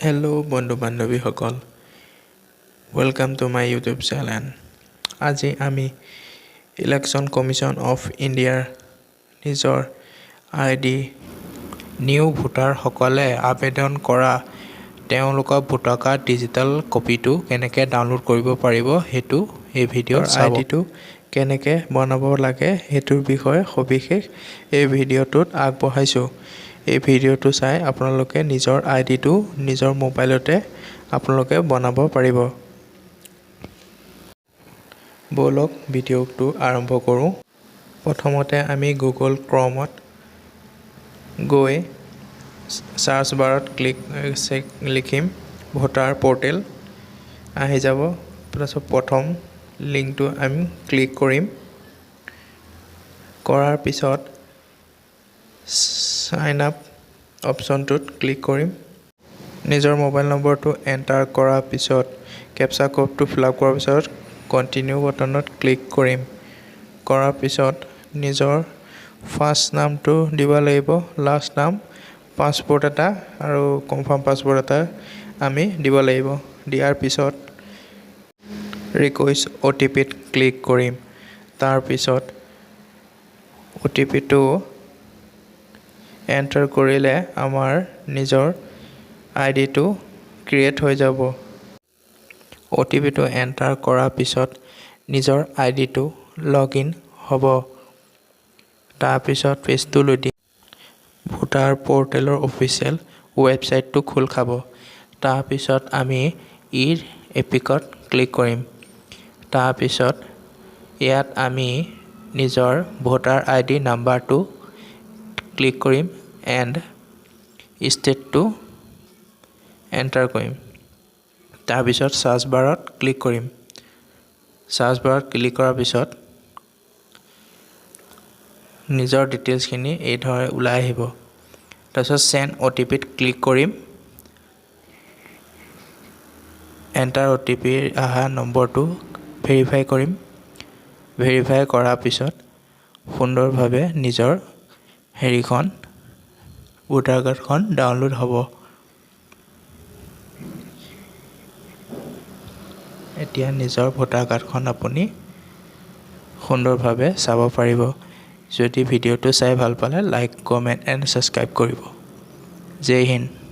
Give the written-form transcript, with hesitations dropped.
Hello বন্ধু বান্ধৱীসকল, welcome to my YouTube channel. আজি আমি ইলেকশ্যন কমিশ্যন অফ ইণ্ডিয়াৰ নিজৰ আইডি নিউ ভোটাৰসকলে আবেদন কৰা তেওঁলোকৰ ভোটাৰ কাৰ্ড ডিজিটেল কপিটো কেনেকৈ ডাউনলোড কৰিব পাৰিব সেইটো এই ভিডিঅ'ৰ আইডিটো কেনেকৈ বনাব লাগে সেইটোৰ বিষয়ে সবিশেষ এই ভিডিঅ'টোত আগবঢ়াইছোঁ। এই ভিডিঅ'টো চাই আপোনালোকে নিজৰ আইডিটো নিজৰ মোবাইলতে আপোনালোকে বনাব পাৰিব। বলক ভিডিঅ'টো আৰম্ভ কৰোঁ। প্ৰথমতে আমি গুগল ক্ৰমত গৈ সাৰ্চ বাৰত লিখিম ভোটাৰ পৰ্টেল, আহি যাব। তাৰপিছত প্ৰথম লিংকটো আমি ক্লিক কৰিম। কৰাৰ পিছত সাইন আপ অপশ্যনটোত ক্লিক কৰিম। নিজৰ মোবাইল নম্বৰটো এণ্টাৰ কৰাৰ পিছত কেপচা কোডটো ফিল আপ কৰাৰ পিছত কণ্টিনিউ বাটনত ক্লিক কৰিম। কৰাৰ পিছত নিজৰ ফাৰ্ষ্ট নামটো দিব লাগিব, লাষ্ট নাম, পাছপোৰ্ট এটা আৰু কনফাৰ্ম পাছপোৰ্ট এটা আমি দিব লাগিব। দিয়াৰ পিছত ৰিকুৱেষ্ট OTPত ক্লিক কৰিম। তাৰপিছত OTPটো এণ্টাৰ কৰিলে আমাৰ নিজৰ আইডিটো ক্ৰিয়েট হৈ যাব। OTPটো এণ্টাৰ কৰাৰ পিছত নিজৰ আইডিটো লগ ইন হ'ব। তাৰপিছত পেজটোলৈ দি ভোটাৰ পৰ্টেলৰ অফিচিয়েল ৱেবছাইটটো খোল খাব। তাৰপিছত আমি এপিকত ক্লিক কৰিম। তাৰপিছত ইয়াত আমি নিজৰ ভোটাৰ আইডি নাম্বাৰটো ক্লিক কৰিম এণ্ড ষ্টেটটো এণ্টাৰ কৰিম। তাৰপিছত সাৰ্চ বাৰত ক্লিক কৰিম। সাৰ্চ বাৰত ক্লিক কৰাৰ পিছত নিজৰ ডিটেইলছখিনি এইদৰে ওলাই আহিব। তাৰপিছত চেণ্ড OTPত ক্লিক কৰিম। এণ্টাৰ OTP অহা নম্বৰটো ভেৰিফাই কৰিম। ভেৰিফাই কৰাৰ পিছত সুন্দৰভাৱে নিজৰ ভোটাৰ কাৰ্ডখন ডাউনলোড হ'ব। এতিয়া নিজৰ ভোটাৰ কাৰ্ডখন আপুনি সুন্দৰভাৱে চাব পাৰিব। যদি ভিডিঅ'টো চাই ভাল পালে লাইক, কমেণ্ট এণ্ড ছাবস্ক্ৰাইব কৰিব। জয় হিন্দ।